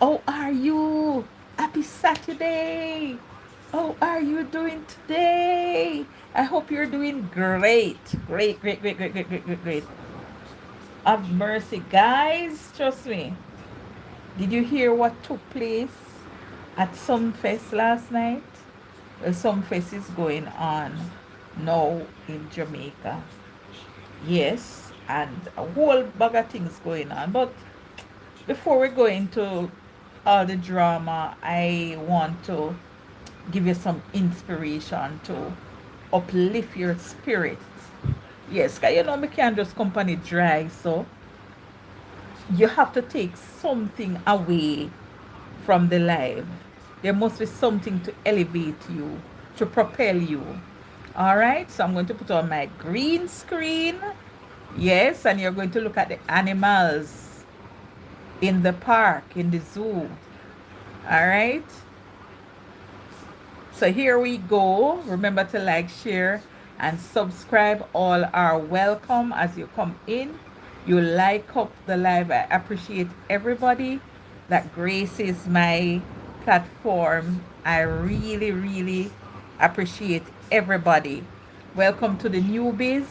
How are you? Happy Saturday. How are you doing today? I hope you're doing great. Great, great, great, great, great, great, great, great. Have mercy, guys. Trust me. Did you hear what took place at Sumfest last night? Well, Sumfest is going on now in Jamaica. Yes, and a whole bag of things going on. But before we go into all the drama, I want to give you some inspiration to uplift your spirit. Yes, 'cause you know me can't just company dry, so you have to take something away from the life. There must be something to elevate you, to propel you. All right, so I'm going to put on my green screen. Yes, and you're going to look at the animals in the park, in the zoo. All right, so here we go. Remember to like, share, and subscribe. All are welcome as you come in. You like up the live. I appreciate everybody that graces my platform. I really, really appreciate everybody. Welcome to the newbies.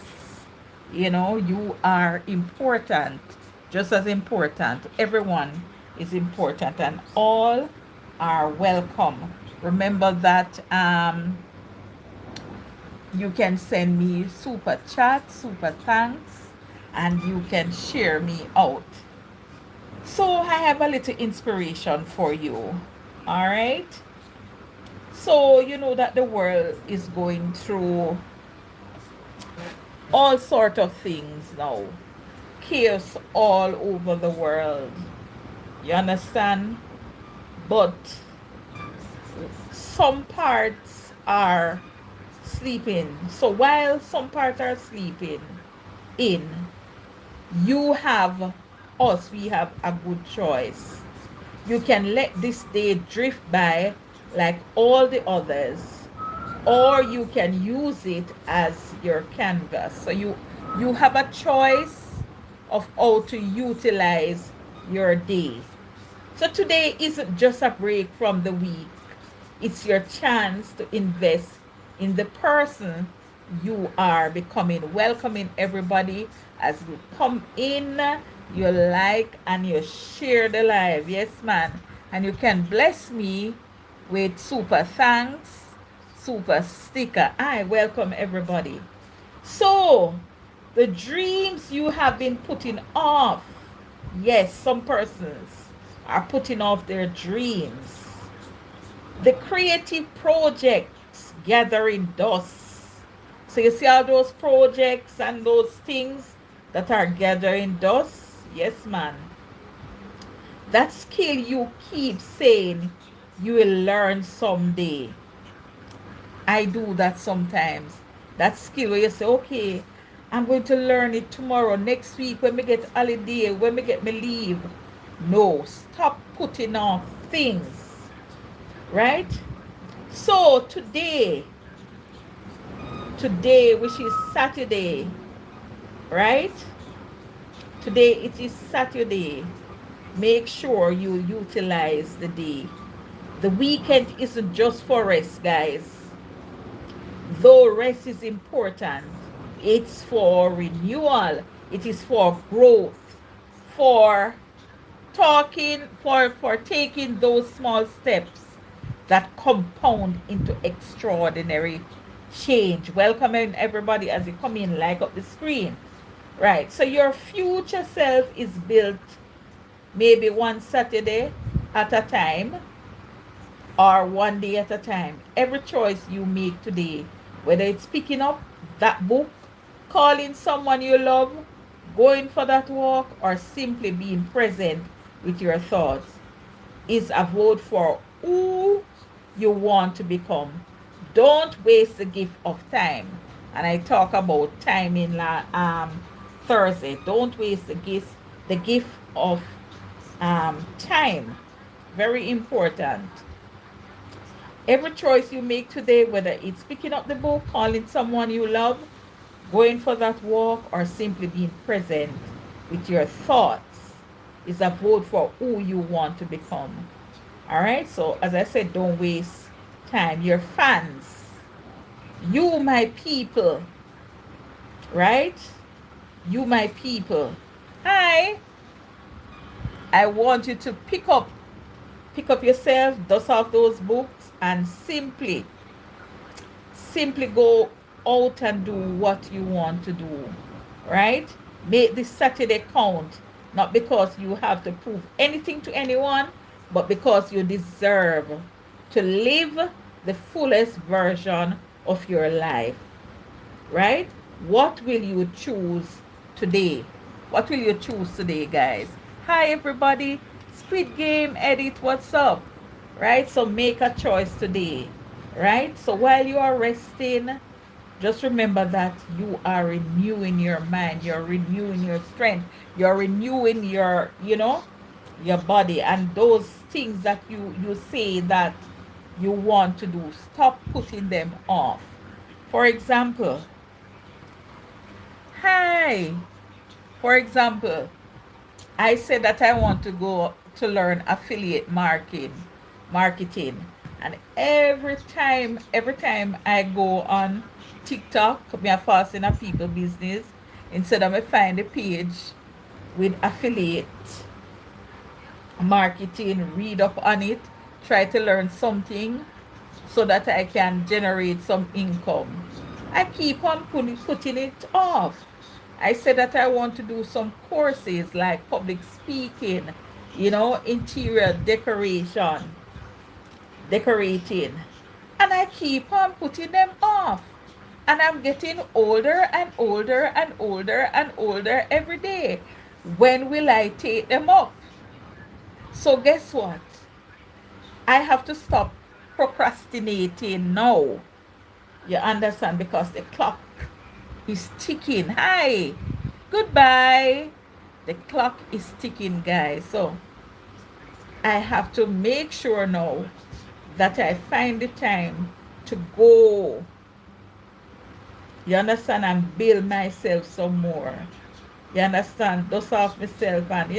You know, you are important, just as important. Everyone is important, and all are welcome. Remember that you can send me super chat, super thanks, and you can share me out. So I have a little inspiration for you. All right. So you know that the world is going through all sort of things now. Chaos all over the world. You understand? But some parts are sleeping. So while some parts are sleeping in, you have us, we have a good choice. You can let this day drift by like all the others, or you can use it as your canvas. So you have a choice of how to utilize your day. So today isn't just a break from the week. It's your chance to invest in the person you are becoming. Welcoming everybody as you come in, you like and you share the live. Yes, man. And you can bless me with super thanks, super sticker. I welcome everybody. So, the dreams you have been putting off. Yes, some persons are putting off their dreams. The creative projects gathering dust. So you see all those projects and those things that are gathering dust? Yes, man. That skill you keep saying you will learn someday. I do that sometimes. That skill where you say, okay, I'm going to learn it tomorrow, next week, when we get holiday, when we get me leave. No, stop putting off things, right? So today, which is Saturday, right? Today it is Saturday. Make sure you utilize the day. The weekend isn't just for rest, guys. Though rest is important, it's for renewal, it is for growth, for for taking those small steps that compound into extraordinary change. Welcoming everybody as you come in, like up the screen. Right. So your future self is built maybe one Saturday at a time or one day at a time. Every choice you make today, whether it's picking up that book, calling someone you love, going for that walk, or simply being present with your thoughts, is a vote for who you want to become. Don't waste the gift of time. And I talk about time in Thursday. Don't waste the gift of time. Very important. Every choice you make today, whether it's picking up the book, calling someone you love, going for that walk, or simply being present with your thoughts, It's a vote for who you want to become. All right. So as I said, don't waste time. Your fans, you my people, right? You my people. Hi. I want you to pick up yourself, dust off those books, and simply go out and do what you want to do, right? Make this Saturday count, not because you have to prove anything to anyone, but because you deserve to live the fullest version of your life, right? What will you choose today? What will you choose today, guys? Hi, everybody. Squid Game Edit, what's up? Right? So make a choice today, right? So while you are resting, just remember that you are renewing your mind, you're renewing your strength, you're renewing your body, and those things that you say that you want to do, stop putting them off. For example, hi. For example, I said that I want to go to learn affiliate marketing. And every time I go on TikTok, me a fast in a people business, instead of me find a page with affiliate marketing, read up on it, try to learn something so that I can generate some income. I keep on putting it off. I said that I want to do some courses like public speaking, interior decorating. And I keep on putting them off. And I'm getting older and older and older and older every day. When will I take them up? So guess what? I have to stop procrastinating now. You understand? Because the clock is ticking. Hi. Goodbye. The clock is ticking, guys. So I have to make sure now that I find the time to go. You understand? And build myself some more. You understand? Dust off myself and,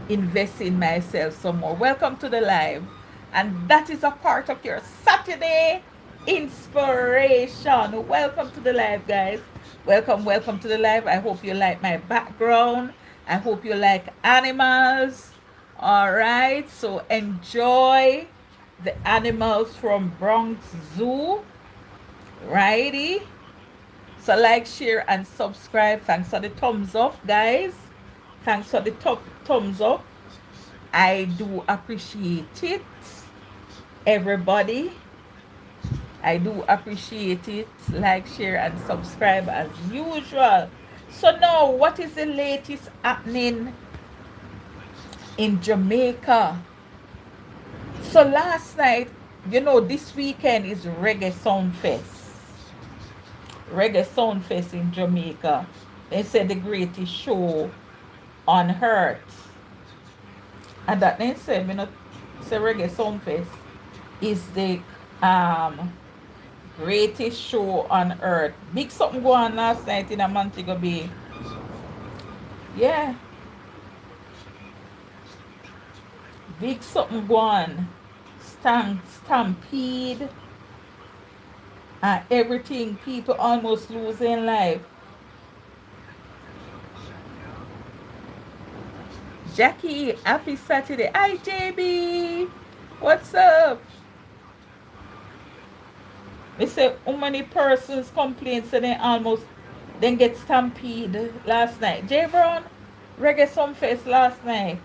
invest in myself some more. Welcome to the live. And that is a part of your Saturday inspiration. Welcome to the live, guys. Welcome to the live. I hope you like my background. I hope you like animals. All right. So enjoy the animals from Bronx Zoo. Righty. So like, share, and subscribe. Thanks for the thumbs up, guys. Thanks for the thumbs up. I do appreciate it. Everybody, I do appreciate it. Like, share, and subscribe as usual. So now, what is the latest happening in Jamaica? So last night, this weekend is Reggae Sumfest. Reggae Sumfest in Jamaica. They said the greatest show on earth. And that they said, say Reggae Sumfest is the greatest show on earth. Big something go on last night in a Montego Bay. Yeah. Big something go on. Stampede. And everything. People almost losing life. Jackie, happy Saturday. Hi, JB. What's up? They say how many persons complain so they almost then get stampede last night. J Brown, Reggae Sumfest last night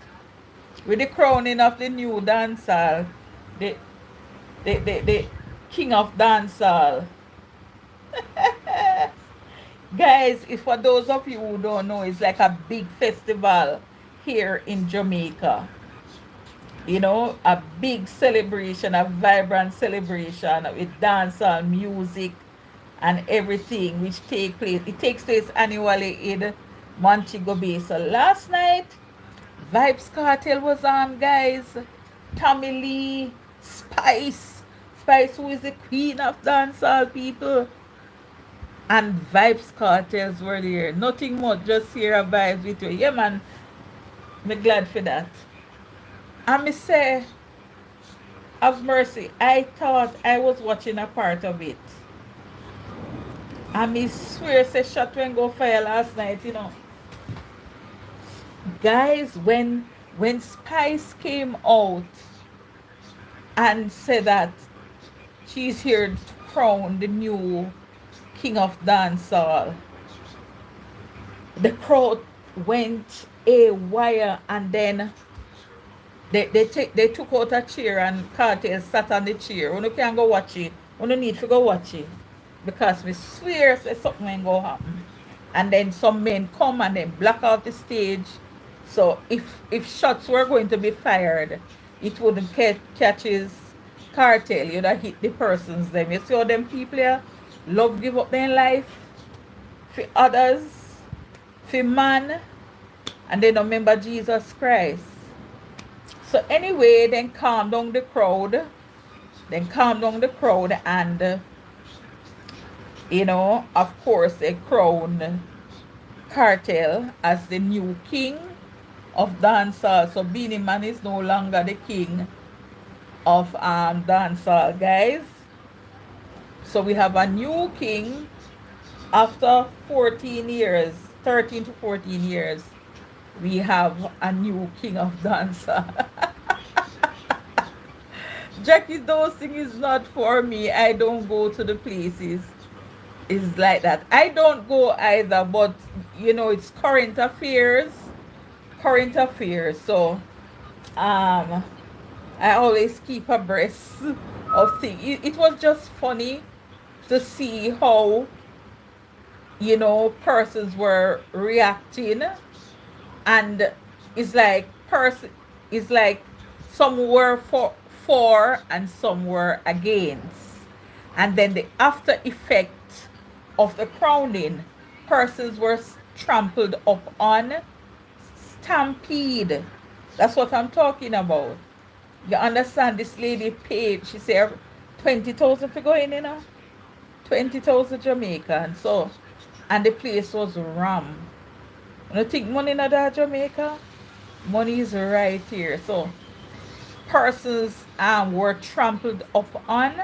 with the crowning of the new dancehall, the the king of dancehall. Guys, if for those of you who don't know, it's like a big festival here in Jamaica. A big celebration, a vibrant celebration with dancehall music and everything which takes place annually in Montego Bay. So last night, Vibes Cartel was on, guys. Tommy Lee, Spice, who is the queen of dancehall, people. And Vibes Cartels were there. Nothing much, just hear a vibes with you. Yeah, man. Vibes Cartel was on, guys. Tommy Lee, Spice, who is the queen of dancehall, people. And Vibes Cartels were there. Nothing much, just hear a vibes with you. Yeah, man. Vibes Cartels were there. Nothing much, just hear a vibes with you. Yeah, man. Me glad for that. And me say, have mercy. I thought I was watching a part of it. And me swear say shot when go fire last night, you know. Guys, when Spice came out and said that she's here to crown the new king of dancehall, the crowd went a wire, and then they took out a chair and Cartel sat on the chair. You can go watch it. You need to go watch it. Because we swear say something ain't go happen. And then some men come and then block out the stage. So if shots were going to be fired, it wouldn't catch his Cartel. You'd have hit the persons them. You see how them people here love give up their life for others, for man, and they don't remember Jesus Christ. So anyway, then calm down the crowd. Then calm down the crowd, and you know, of course, they crowned Cartel as the new king of dancehall. So Beanie Man is no longer the king of dancehall, guys. So we have a new king after 14 years, 13 to 14 years. We have a new king of dancehall. Jackie, those things is not for me. I don't go to the places. It's like that. I don't go either, but you know, it's current affairs. Current affairs. So I always keep abreast of things. It was just funny to see how, you know, persons were reacting, and it's like it's like some were for and some were against, and then the after effect of the crowning, persons were trampled up on. Stampede, that's what I'm talking about. You understand? This lady paid, she said 20,000 for going in, 20,000 Jamaican. So, and the place was ram. You think money in that Jamaica? Money is right here. So persons were trampled up on.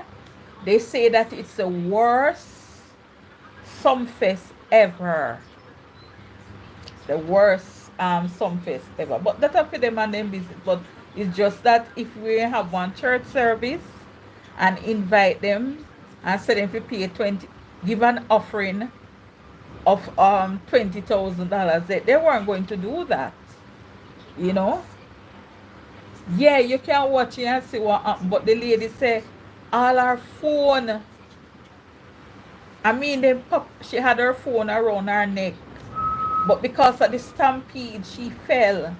They say that it's the worst Sumfest ever. The worst Sumfest ever. But that's for them and them business. But it's just that if we have one church service and invite them and say them if you pay 20, give an offering of $20,000, they weren't going to do that, you know. Yeah, you can watch it and see what happened, but the lady said all her phone, I mean, then she had her phone around her neck, but because of the stampede she fell,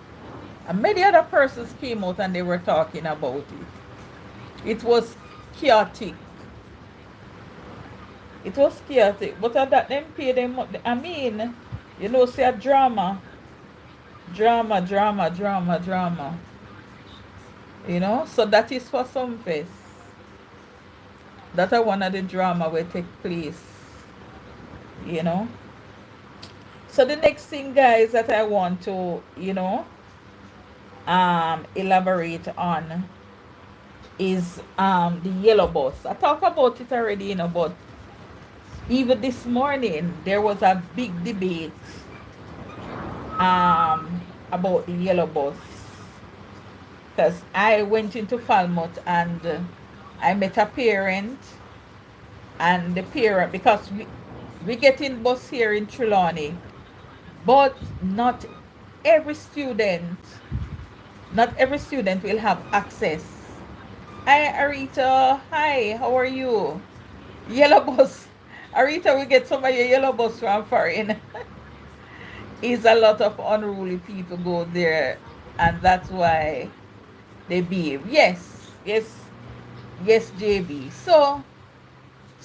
and many other persons came out and they were talking about it. It was chaotic. It was chaotic, but at that them pay them. I mean, you know, say a drama, drama. You know, so that is for some face. That are one of the drama will take place. You know. So the next thing, guys, that I want to, you know, elaborate on is the yellow bus. I talked about it already, you know, but even this morning there was a big debate about the yellow bus, because I went into Falmouth and I met a parent, and the parent, because we get in bus here in Trelawney, but every student not every student will have access. Hi Arita, hi, how are you? Yellow bus. Arita, we get some of your yellow bus from foreign. Is a lot of unruly people go there, and that's why they behave. Yes, JB. So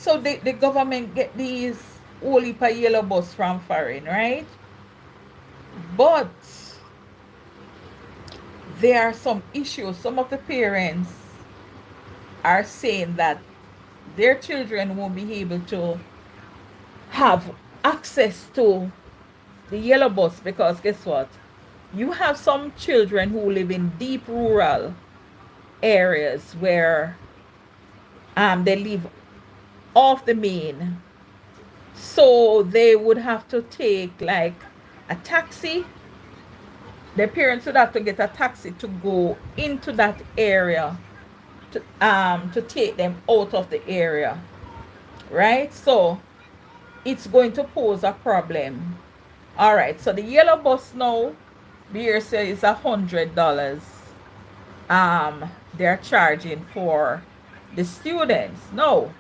the government get these only per yellow bus from foreign, right? But there are some issues. Some of the parents are saying that their children won't be able to have access to the yellow bus because guess what? You have some children who live in deep rural areas where they live off the main. So they would have to take like a taxi. Their parents would have to get a taxi to go into that area to take them out of the area. Right? So it's going to pose a problem. All right, so the yellow bus now, beer says is $100. They're charging for the students. No,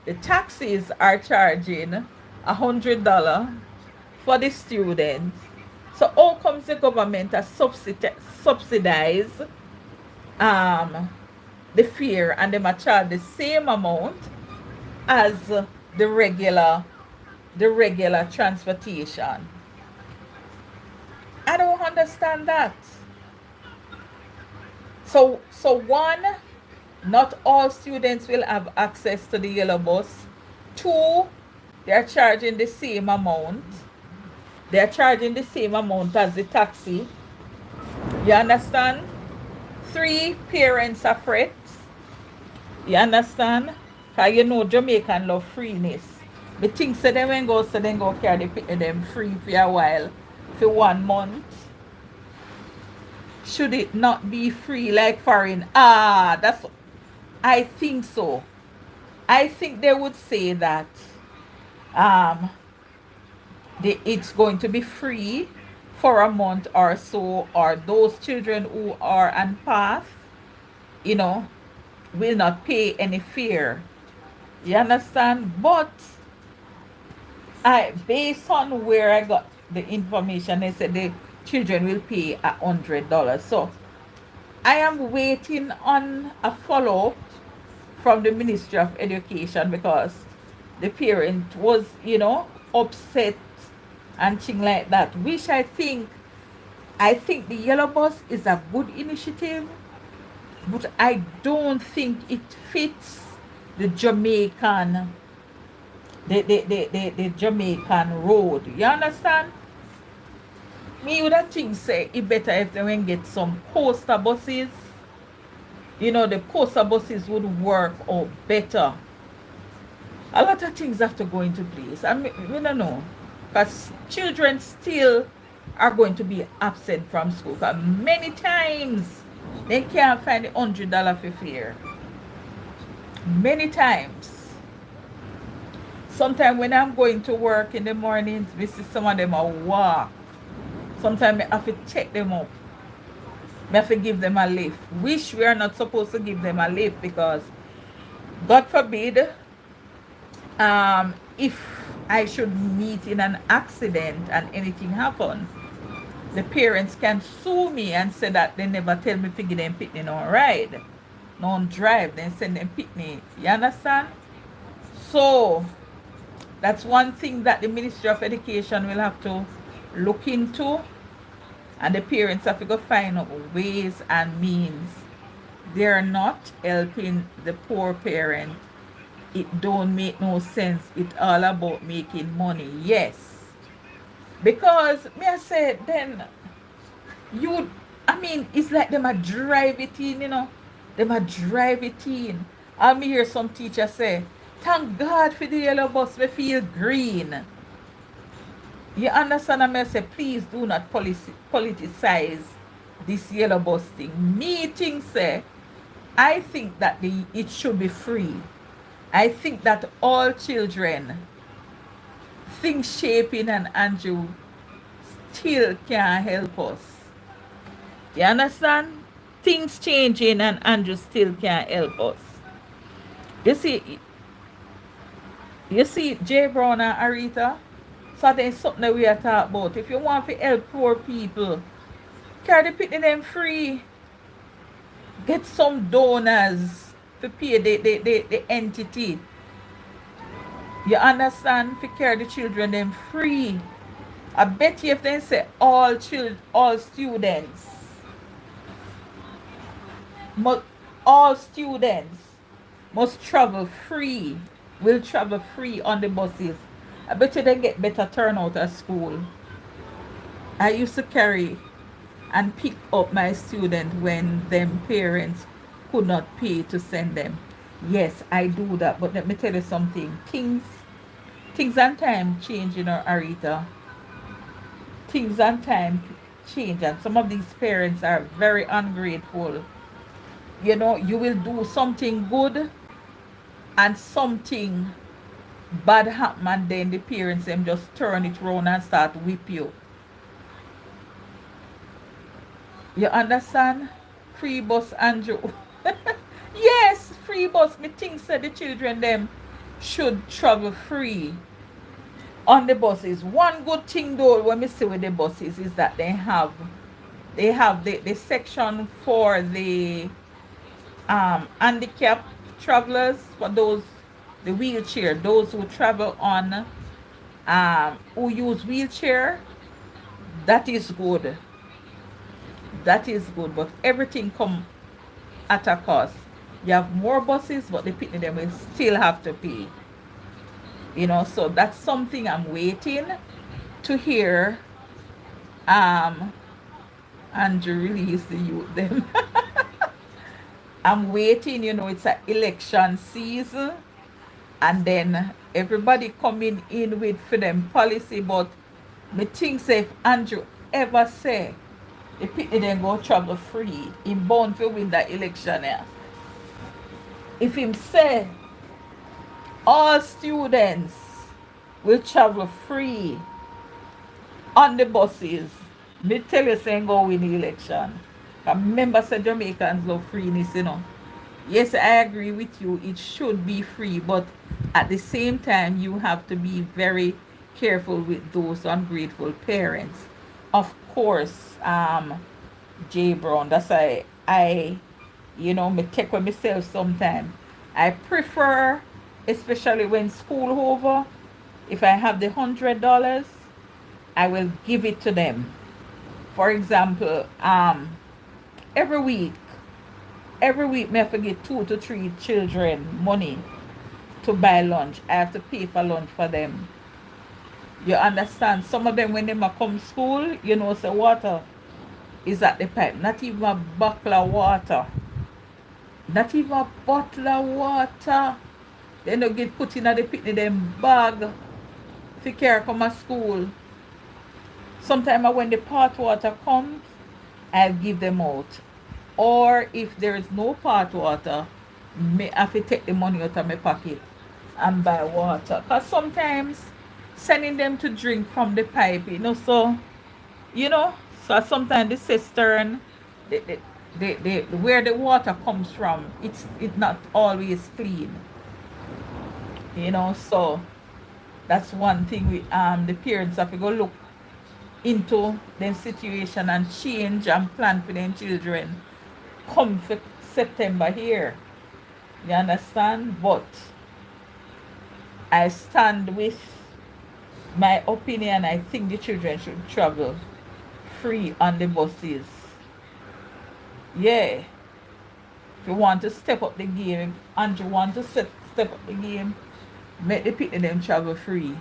the taxis are charging $100 for the students. So how comes the government has subsidize the fare and they might charge the same amount as the regular transportation? I don't understand that. So one, not all students will have access to the yellow bus. Two, they're charging the same amount. They're charging the same amount as the taxi. You understand? Three, parents are fret. You understand? Because you know Jamaican love freeness. The things say them when go so then go carry them free for a while. For 1 month. Should it not be free like foreign? That's, I think so. I think they would say that um it's going to be free for a month or so, or those children who are on path, you know, will not pay any fare. You understand? But I, based on where I got the information, they said the children will pay $100. So I am waiting on a follow from the Ministry of Education because the parent was, upset and things like that. Which I think the yellow bus is a good initiative, but I don't think it fits the Jamaican the Jamaican road. You understand? Me would have think say it better if they went get some coaster buses. The coaster buses would work out better. A lot of things have to go into place. I mean, we don't know. Because children still are going to be absent from school. Because many times they can't find the $100 for fare. Many times. Sometimes when I'm going to work in the mornings, we see some of them a walk. Sometimes I have to check them up. I have to give them a lift. Which we are not supposed to give them a lift because, God forbid, if I should meet in an accident and anything happen, the parents can sue me and say that they never tell me to give them pitney no ride, no drive, then send them pitney. You understand? So that's one thing that the Ministry of Education will have to look into, and the parents have to go find out ways and means. They're not helping the poor parent. It don't make no sense. It's all about making money. Yes. Because me I said then it's like them a drive it in, Them a drive it in. I me hear some teacher say, thank God for the yellow bus, we feel green. You understand? I say, please do not politicize this yellow bus thing. Me think say, I think that it should be free. I think that all children, things shaping and Andrew still can help us. You understand? Things changing and Andrew still can help us. You see, Jay Brown and Arita, so there's something that we are talking about. If you want to help poor people, carry the picnic them free. Get some donors to pay the entity. You understand? To carry the children them free. I bet you if they say all students, all students must travel free, will travel free on the buses. I bet you they get better turnout at school. I used to carry and pick up my student when them parents could not pay to send them. Yes, I do that. But let me tell you something. Things and time change, Arita. Things and time change, and some of these parents are very ungrateful. You will do something good and something bad happen, and then the parents them just turn it round and start whip you. You understand? Free bus, Andrew. Yes, free bus. Me think said the children them should travel free on the buses. One good thing though when we see with the buses is that they have the section for the handicapped travelers, for those the wheelchair, those who travel on who use wheelchair. That is good. That is good, but everything come at a cost. You have more buses, but the people them will still have to pay. So that's something I'm waiting to hear. Um, Andrew release the youth them. I'm waiting. It's an election season, and then everybody coming in with for them policy. But me think say if Andrew ever say the people then go travel free, in bound to win that election. Yeah. If him say all students will travel free on the buses, me tell you say go win the election. Remember say Jamaicans love freeness. Yes, I agree with you. It should be free, but at the same time, you have to be very careful with those ungrateful parents. Of course, J Brown. That's why me take with myself sometime. I prefer, especially when school over, if I have the $100, I will give it to them. For example, every week, me have to give 2 to 3 children money to buy lunch. I have to pay for lunch for them. You understand? Some of them when they come school, say water is at the pipe. Not even a bottle of water. Not even a bottle of water. They don't get put in the picnic them bag to carry come to school. Sometimes when the pot water comes, I'll give them out. Or if there is no pot water, me have to take the money out of my pocket and buy water. Because sometimes sending them to drink from the pipe, you know, so sometimes the cistern, where the water comes from, it's not always clean. So that's one thing the parents have to go look into them situation and change and plan for them children come for September here. You understand? But I stand with my opinion. I think the children should travel free on the buses. Yeah. If you want to step up the game, and you want to step up the game, make the people them travel free.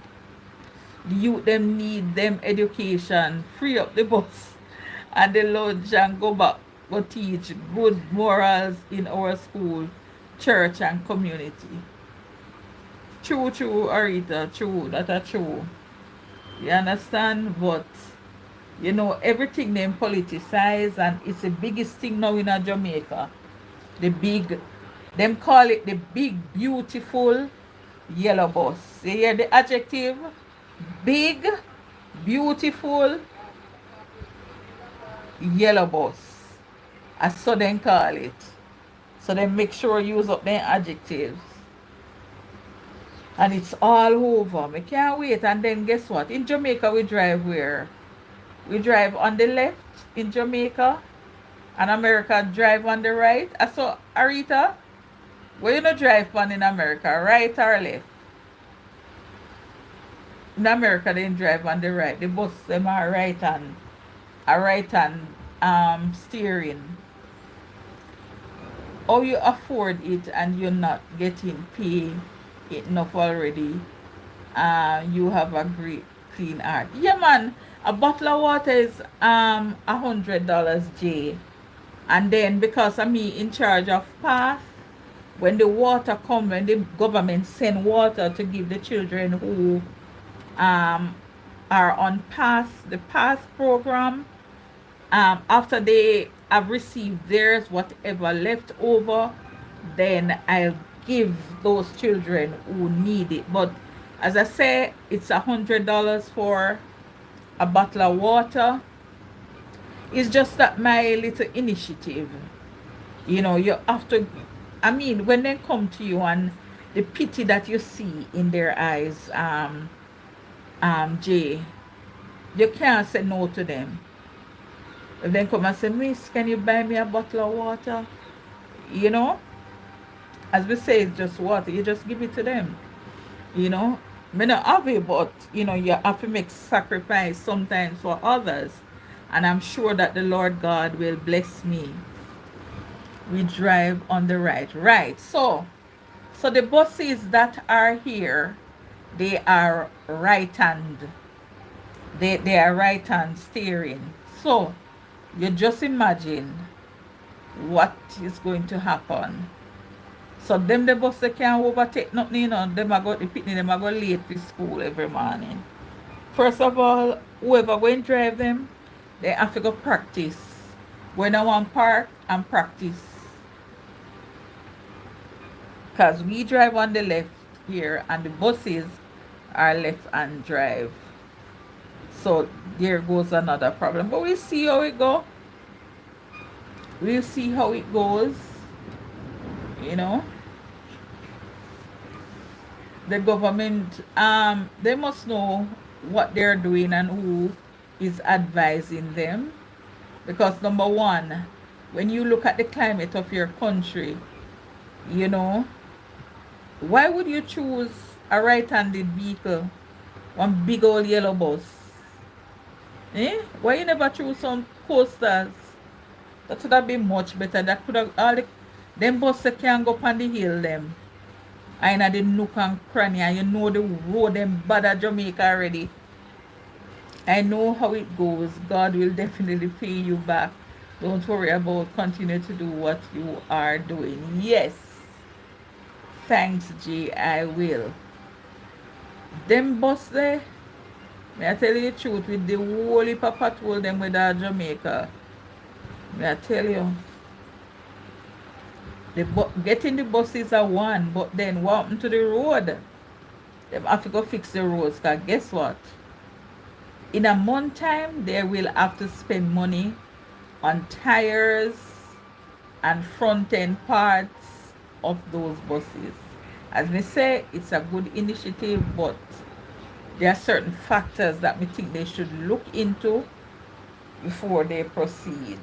The youth them need them education, free up the bus and the lunch and go back, go teach good morals in our school, church and community. True, Arita, true, that are true. You understand? But everything them politicize, and it's the biggest thing now in Jamaica. The big, them call it the big beautiful yellow bus. You hear the adjective? Big, beautiful yellow bus. As so them call it. So they make sure use up their adjectives. And it's all over. I can't wait. And then guess what? In Jamaica we drive where? We drive on the left in Jamaica. And America drive on the right. So Arita, where you not drive on in America? Right or left? In America they drive on the right. The bus them are right hand steering. How you afford it and you're not getting paid enough already? You have a great clean heart. Yeah, man. A bottle of water is $100, Jay. And then because I'm me in charge of path, when the water come, when the government send water to give the children who um are on pass, the pass program, after they have received theirs, whatever left over, then I'll give those children who need it. But as I say, it's $100 for a bottle of water. It's just that my little initiative, you have to, I mean, when they come to you and the pity that you see in their eyes, Jay, you can't say no to them. If they come and say, Miss, can you buy me a bottle of water? You know, as we say, it's just water. You just give it to them. You know, may not have it, but you have to make sacrifice sometimes for others. And I'm sure that the Lord God will bless me. We drive on the right. So the buses that are here, they are right hand. They are right hand steering. So you just imagine what is going to happen. So them the bus they can't overtake nothing, them are go the picnic, them are go late for school every morning. First of all, whoever going to drive them, they have to go practice. When I want park and practice. Because we drive on the left here and the buses are left and drive. So there goes another problem. But we'll see how it go. We'll see how it goes. The government, they must know what they're doing and who is advising them. Because number one, when you look at the climate of your country, why would you choose a right-handed vehicle, one big old yellow bus? Why you never choose some coasters? That would have been much better. That could have them buses can go up on the hill them. I know the nook and cranny, and the road them bad at Jamaica already. I know how it goes. God will definitely pay you back. Don't worry about continue to do what you are doing. Yes. Thanks, G. I will. Them bus there, may I tell you the truth, with the whole heap of patrol them with Jamaica. May I tell you. Getting the buses are one, but then what happened to the road? They have to go fix the roads, because guess what? In a month time, they will have to spend money on tires and front end parts of those buses. As we say, it's a good initiative, but there are certain factors that we think they should look into before they proceed.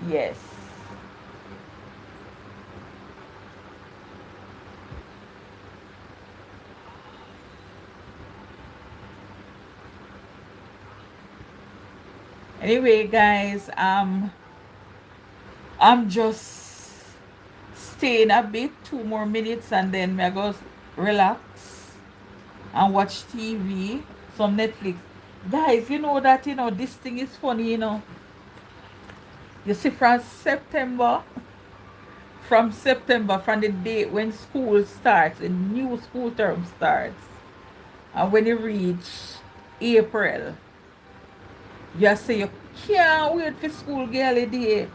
Yes. Anyway, guys, I'm just staying a bit, 2 more minutes, and then I go relax and watch TV, some Netflix. Guys, you know that this thing is funny, You see, from the day when school starts, a new school term starts, and when you reach April, you say you can't wait for school girl day.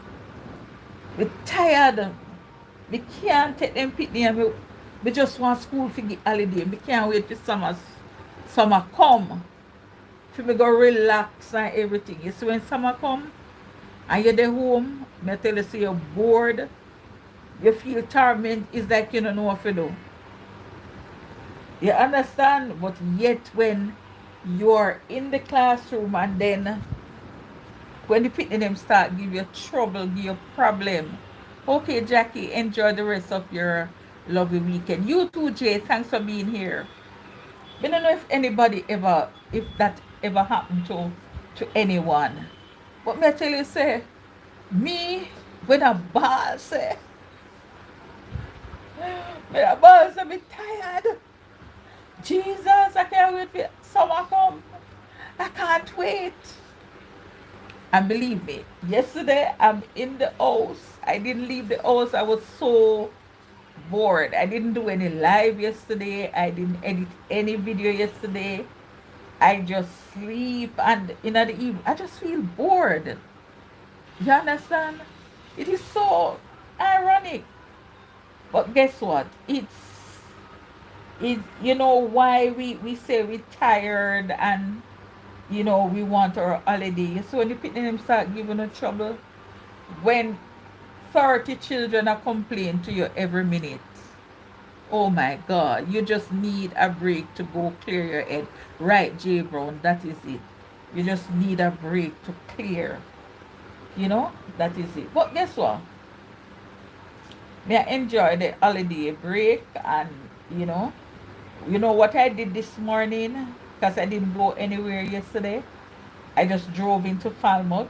We're tired. We can't take them picnic. We just want school to get holiday. We can't wait for summer come. For me go relax and everything. You see when summer come and you're there home, I tell you, say you're bored, you feel torment, it's like you don't know what to do. You understand? But yet when you're in the classroom and then when the picnic them start give you trouble, give you problem. Okay, Jackie, enjoy the rest of your lovely weekend. You too, Jay. Thanks for being here. I don't know if that ever happened to anyone. But me I tell you, say, me, when a ball say, me tired. Jesus, I can't wait for summer come. I can't wait. And believe me, yesterday I'm in the house. I didn't leave the house. I was so bored. I didn't do any live yesterday. I didn't edit any video yesterday. I just sleep and in the evening I just feel bored. You understand? It is so ironic. But guess what? It's you know why we say we're tired and we want our holiday. So when the picnic start giving us trouble, when 30 children are complaining to you every minute, oh my God, you just need a break to go clear your head. Right, J Brown, that is it. You just need a break to clear. That is it. But guess what? May I enjoy the holiday break and you know, what I did this morning because I didn't go anywhere yesterday. I just drove into Falmouth,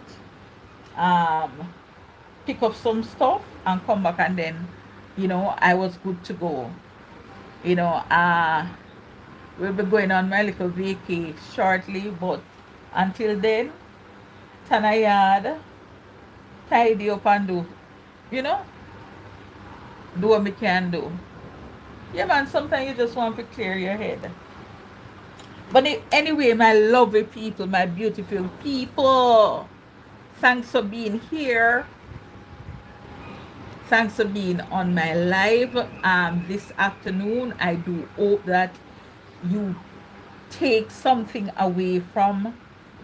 um, pick up some stuff and come back and then, I was good to go. You know, uh, we'll be going on my little vacay shortly, but until then, Tanayad, tidy up and you know, do what we can do. Yeah, man, sometimes you just want to clear your head. But anyway, my lovely people, my beautiful people, thanks for being here. Thanks for being on my live this afternoon. I do hope that you take something away from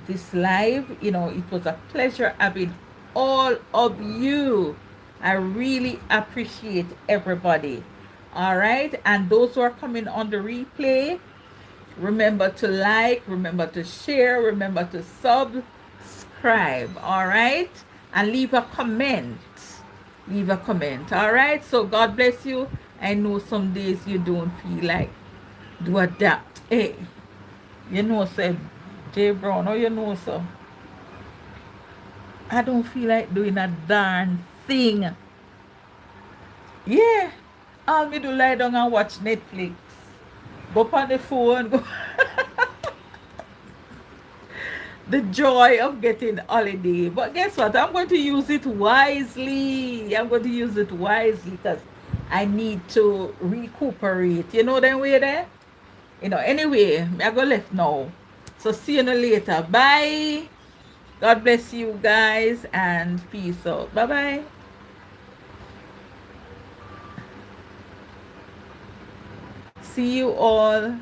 this live. It was a pleasure having all of you. I really appreciate everybody. All right. And those who are coming on the replay, remember to like, remember to share, remember to subscribe. All right. And leave a comment. Leave a comment. All right. So God bless you. I know some days you don't feel like do a that. Hey, say J Brown, or so I don't feel like doing a darn thing. Yeah. All me do lie down and watch Netflix. Go on the phone. Go. The joy of getting holiday. But guess what? I'm going to use it wisely. I'm going to use it wisely because I need to recuperate. You know that way there? Anyway, I go left now. So see you later. Bye. God bless you guys and peace out. Bye bye. See you all.